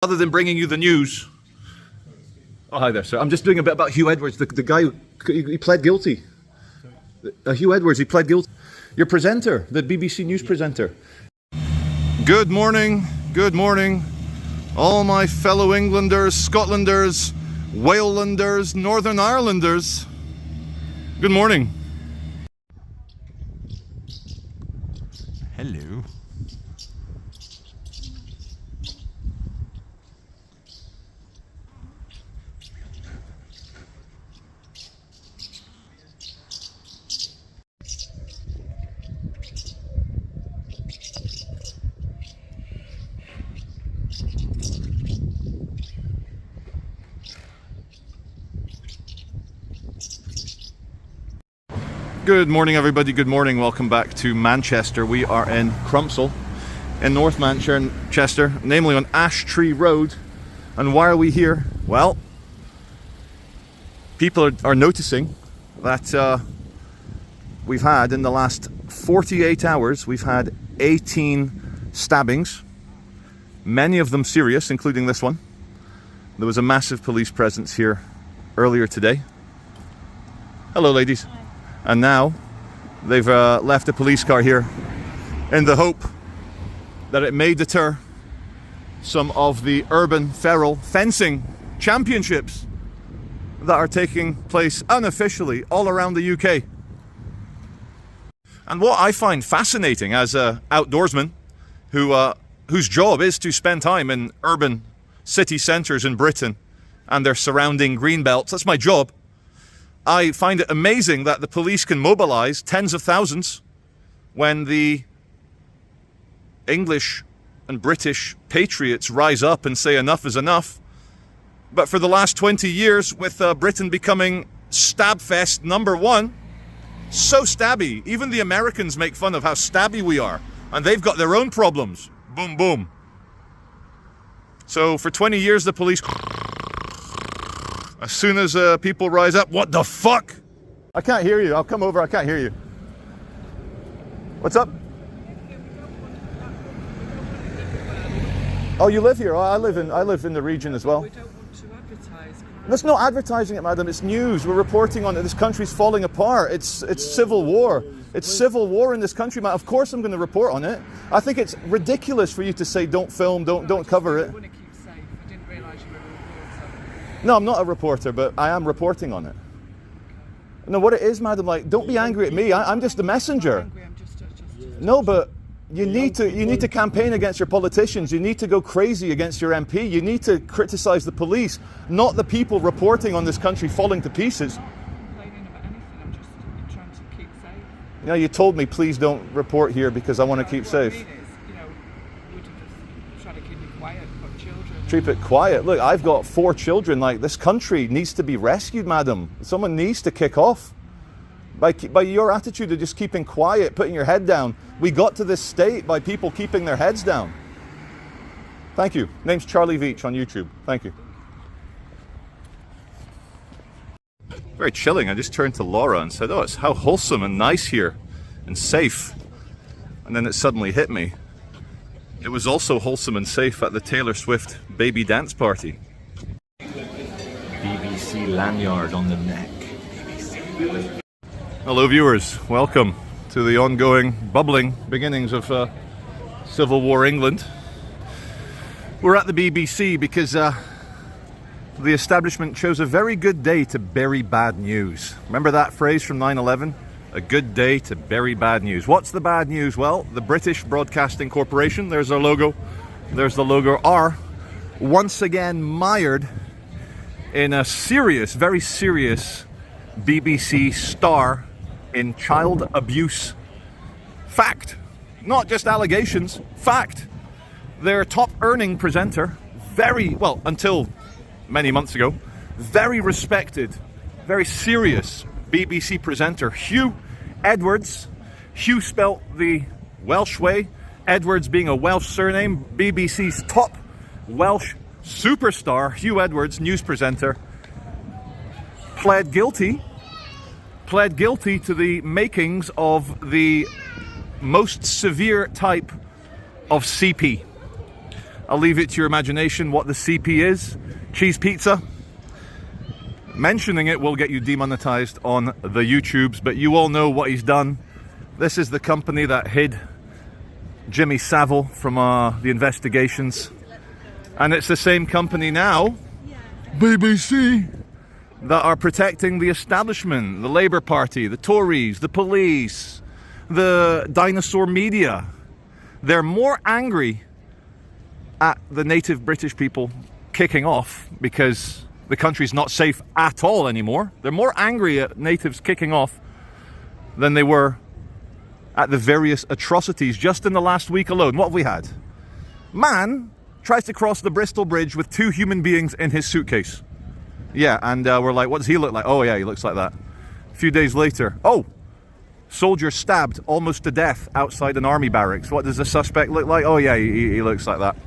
Other than bringing you the news. Oh, hi there, sir. I'm just doing a bit about Hugh Edwards, the guy he pled guilty. Hugh Edwards, he pled guilty. Your presenter, the BBC News presenter. Good morning, all my fellow Englanders, Scotlanders, Walelanders, Northern Irelanders. Good morning. Hello. Good morning, everybody. Good morning. Welcome back to Manchester. We are in Crumpsall in North Manchester, namely on Ash Tree Road. And why are we here? Well, people are noticing that we've had, in the last 48 hours, we've had 18 stabbings, many of them serious, including this one. There was a massive police presence here earlier today. Hello, ladies. And now they've left a police car here in the hope that it may deter some of the urban feral fencing championships that are taking place unofficially all around the UK. And what I find fascinating as an outdoorsman whose job is to spend time in urban city centres in Britain and their surrounding green belts, that's my job. I find it amazing that the police can mobilise tens of thousands when the English and British patriots rise up and say enough is enough. But for the last 20 years, with Britain becoming Stabfest #1, so stabby, even the Americans make fun of how stabby we are, and they've got their own problems. Boom, boom. So for 20 years, the police... As soon as people rise up, what the fuck? I can't hear you. I'll come over. I can't hear you. What's up? Oh, you live here? Oh, I live in the region as well. We don't want to advertise. That's not advertising it, madam. It's news. We're reporting on it. This country's falling apart. It's civil war. It's civil war in this country, man. Of course I'm going to report on it. I think it's ridiculous for you to say don't film, don't cover it. No, I'm not a reporter, but I am reporting on it. No, what it is, madam, like, don't be angry at me. I'm just the messenger. No, but you need to campaign against your politicians. You need to go crazy against your MP. You need to criticise the police, not the people reporting on this country falling to pieces. I'm not complaining about anything. I'm just trying to keep safe. You know, you told me please don't report here because I want to keep safe. What I mean is, we just try to keep it quiet. We've got children. Keep it quiet. Look, I've got 4 children. Like, this country needs to be rescued, madam. Someone needs to kick off. By your attitude of just keeping quiet, putting your head down, we got to this state by people keeping their heads down. Thank you. Name's Charlie Veach on YouTube. Thank you. Very chilling. I just turned to Laura and said, oh, it's how wholesome and nice here and safe. And then it suddenly hit me. It was also wholesome and safe at the Taylor Swift baby dance party. BBC lanyard on the neck. Hello viewers, welcome to the ongoing, bubbling beginnings of Civil War England. We're at the BBC because the establishment chose a very good day to bury bad news. Remember that phrase from 9/11? A good day to bury bad news. What's the bad news? Well, the British Broadcasting Corporation, there's our logo, there's the logo, are once again mired in a serious, very serious BBC star in child abuse. Fact. Not just allegations, fact. Their top earning presenter, very, well, until many months ago, very respected, very serious BBC presenter, Hugh Edwards. Hugh spelt the Welsh way, Edwards being a Welsh surname. BBC's top Welsh superstar, Hugh Edwards, news presenter, pled guilty to the makings of the most severe type of CP. I'll leave it to your imagination what the CP is. Cheese pizza. Mentioning it will get you demonetized on the YouTubes, but you all know what he's done. This is the company that hid Jimmy Savile from the investigations. And it's the same company now, BBC, that are protecting the establishment, the Labour Party, the Tories, the police, the dinosaur media. They're more angry at the native British people kicking off because the country's not safe at all anymore. They're more angry at natives kicking off than they were at the various atrocities just in the last week alone. What have we had? Man tries to cross the Bristol Bridge with 2 human beings in his suitcase. Yeah, and we're like, what does he look like? Oh yeah, he looks like that. A few days later, oh, soldier stabbed almost to death outside an army barracks. What does the suspect look like? Oh yeah, he looks like that.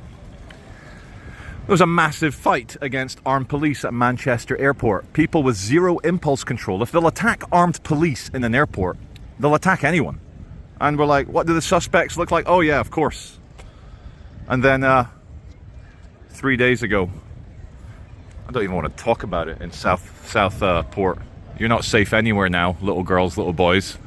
There was a massive fight against armed police at Manchester Airport. People with zero impulse control. If they'll attack armed police in an airport, they'll attack anyone. And we're like, what do the suspects look like? Oh yeah, of course. And then 3 days ago, I don't even want to talk about it, in Southport. You're not safe anywhere now, little girls, little boys.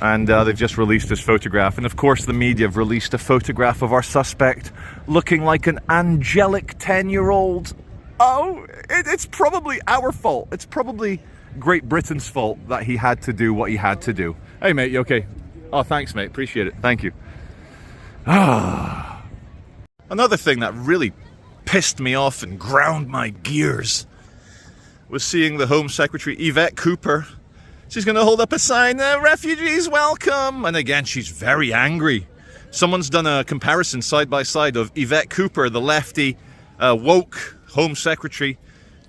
And they've just released this photograph. And of course the media have released a photograph of our suspect looking like an angelic 10-year-old. Oh, it's probably our fault. It's probably Great Britain's fault that he had to do what he had to do. Hey mate, you okay? Oh, thanks mate, appreciate it, thank you. Another thing that really pissed me off and ground my gears was seeing the Home Secretary Yvette Cooper. She's going to hold up a sign, refugees welcome, and again she's very angry. Someone's done a comparison side by side of Yvette Cooper, the lefty, woke Home Secretary,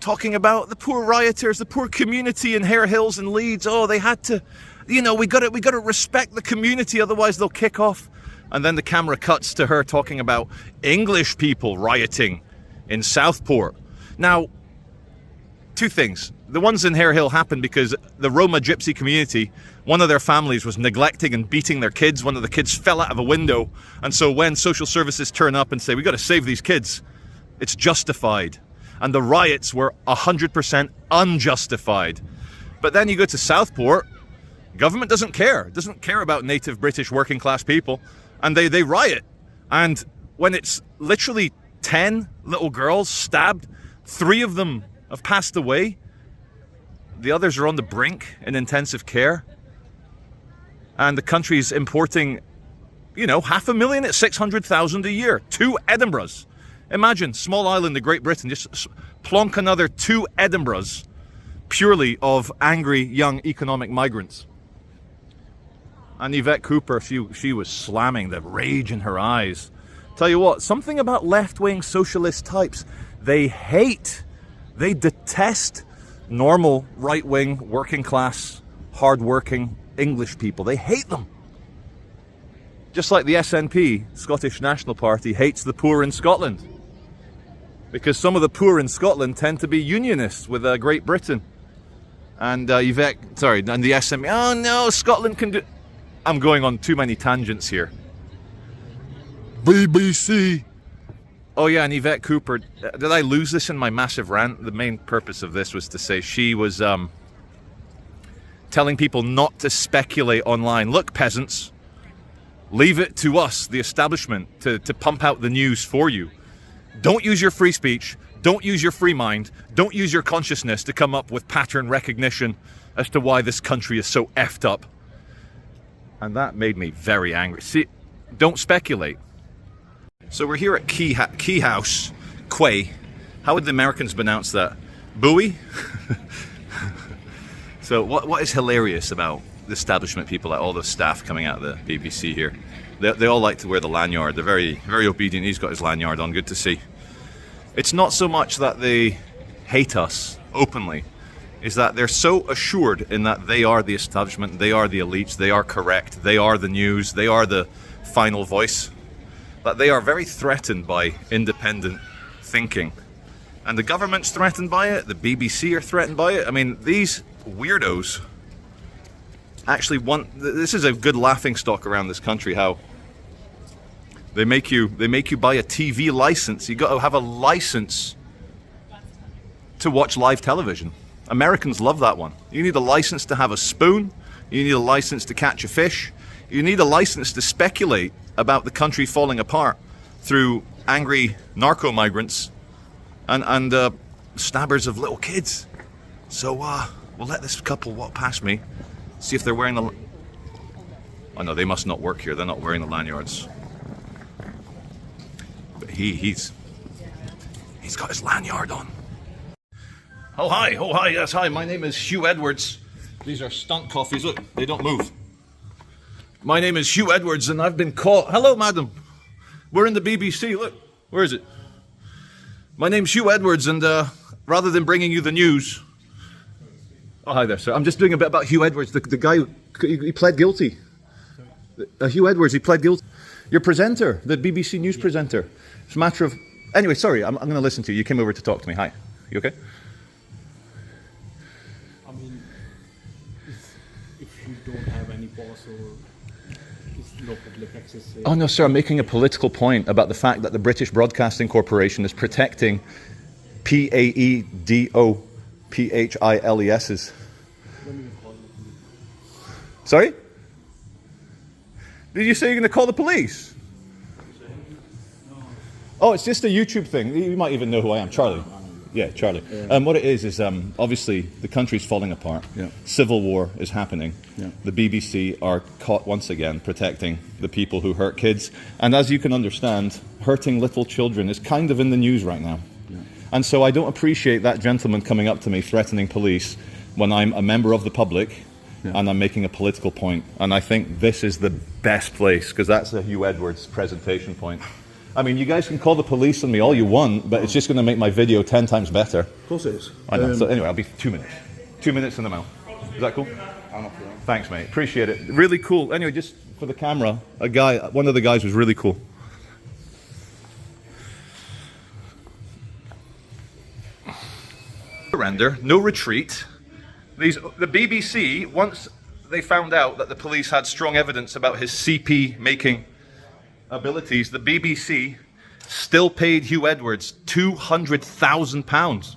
talking about the poor rioters, the poor community in Hare Hills and Leeds. Oh, they had to, you know, we got to respect the community, otherwise they'll kick off. And then the camera cuts to her talking about English people rioting in Southport. Now, 2 things. The ones in Hare Hill happened because the Roma gypsy community, one of their families was neglecting and beating their kids. One of the kids fell out of a window. And so when social services turn up and say, we got to save these kids, it's justified. And the riots were 100% unjustified. But then you go to Southport, government doesn't care about native British working class people, and they riot. And when it's literally 10 little girls stabbed, 3 of them have passed away, the others are on the brink in intensive care, and the country's importing, you know, 500,000 at 600,000 a year, 2 Edinburghs. Imagine, small island of Great Britain, just plonk another 2 Edinburghs purely of angry young economic migrants. And Yvette Cooper, she was slamming, the rage in her eyes. Tell you what, something about left-wing socialist types, they detest normal right-wing, working-class, hard-working English people. They hate them. Just like the SNP, Scottish National Party, hates the poor in Scotland. Because some of the poor in Scotland tend to be unionists with Great Britain. And and the SNP, oh no, Scotland can do... I'm going on too many tangents here. BBC. Oh yeah, and Yvette Cooper, did I lose this in my massive rant? The main purpose of this was to say she was telling people not to speculate online. Look, peasants, leave it to us, the establishment, to pump out the news for you. Don't use your free speech, don't use your free mind, don't use your consciousness to come up with pattern recognition as to why this country is so effed up. And that made me very angry. See, don't speculate. So we're here at Key House, Quay. How would the Americans pronounce that? Bowie? So what is hilarious about the establishment people, like all the staff coming out of the BBC here? They all like to wear the lanyard. They're very, very obedient. He's got his lanyard on, good to see. It's not so much that they hate us openly, is that they're so assured in that they are the establishment, they are the elites, they are correct, they are the news, they are the final voice, that they are very threatened by independent thinking. And the government's threatened by it, the BBC are threatened by it. I mean, these weirdos actually want... This is a good laughing stock around this country, how They make you buy a TV license. You got to have a license to watch live television. Americans love that one. You need a license to have a spoon. You need a license to catch a fish. You need a license to speculate about the country falling apart through angry narco migrants and stabbers of little kids. So we'll let this couple walk past me, see if they're wearing the... Oh no, they must not work here. They're not wearing the lanyards. But he's got his lanyard on. Oh hi, yes, hi. My name is Hugh Edwards. These are stunt coffees. Look, they don't move. My name is Hugh Edwards, and I've been caught. Hello, madam. We're in the BBC. Look, where is it? My name's Hugh Edwards, and rather than bringing you the news... Oh, hi there, sir. I'm just doing a bit about Hugh Edwards, the guy he pled guilty. Hugh Edwards, he pled guilty. Your presenter, the BBC News presenter. It's a matter of... Anyway, sorry, I'm going to listen to you. You came over to talk to me. Hi. You okay? I mean, if you don't have any boss or it's no public access... Oh, no, sir, I'm making a political point about the fact that the British Broadcasting Corporation is protecting PAEDOPHILESs. Sorry? Did you say you're going to call the police? Oh, it's just a YouTube thing. You might even know who I am. Charlie. Yeah, Charlie. What it is obviously the country's falling apart. Yeah. Civil war is happening. Yeah. The BBC are caught once again protecting the people who hurt kids. And as you can understand, hurting little children is kind of in the news right now. Yeah. And so I don't appreciate that gentleman coming up to me threatening police when I'm a member of the public. Yeah. And I'm making a political point. And I think this is the best place, because that's a Hugh Edwards presentation point. I mean, you guys can call the police on me all you want, but it's just going to make my video 10 times better. Of course it is. I know. So anyway, I'll be 2 minutes. 2 minutes in the mouth. Is that cool? I'm up for that. Thanks, mate. Appreciate it. Really cool. Anyway, just for the camera, one of the guys was really cool. Surrender, no retreat. The BBC, once they found out that the police had strong evidence about his CP making abilities, the BBC still paid Hugh Edwards £200,000.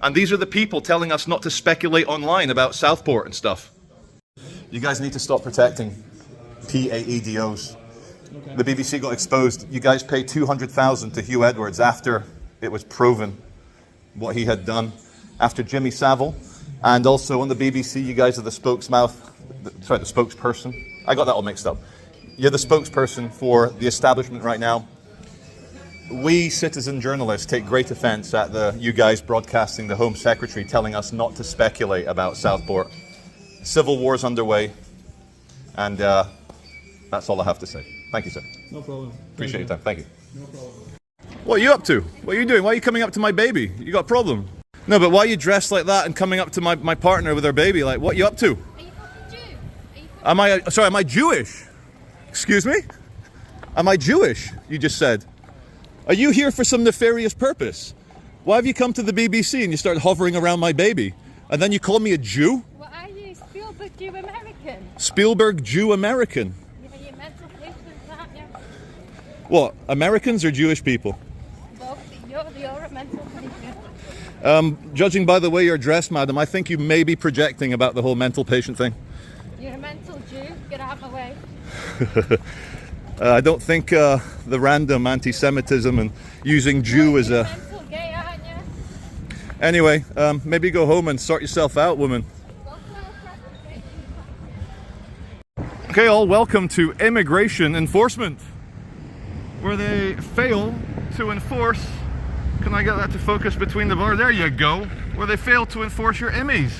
And these are the people telling us not to speculate online about Southport and stuff. You guys need to stop protecting PAEDOs. Okay. The BBC got exposed. You guys paid £200,000 to Hugh Edwards after it was proven what he had done, after Jimmy Savile. And also on the BBC, you guys are the spokesperson. I got that all mixed up. You're the spokesperson for the establishment right now. We citizen journalists take great offense at you guys broadcasting the Home Secretary telling us not to speculate about Southport. Civil war's underway, and that's all I have to say. Thank you, sir. No problem. Appreciate your time. Thank you. No problem. What are you up to? What are you doing? Why are you coming up to my baby? You got a problem? No, but why are you dressed like that and coming up to my partner with her baby? Like, what are you up to? Are you fucking Jew? Am I Jewish? Excuse me? Am I Jewish? You just said. Are you here for some nefarious purpose? Why have you come to the BBC and you start hovering around my baby? And then you call me a Jew? What are you, Spielberg Jew American? Spielberg Jew American. Yeah, you're mental patients, aren't you? What, Americans or Jewish people? Both. You're a mental patient. Judging by the way you're dressed, madam, I think you may be projecting about the whole mental patient thing. You're a mental Jew. Get out of my way. I don't think the random anti-Semitism and using Jew as You're a... mental gay, aren't you? Anyway, maybe go home and sort yourself out, woman. Go to a presentation. Okay, all, welcome to immigration enforcement, where they fail to enforce... Can I get that to focus between the bars? There you go. Where they fail to enforce your immies.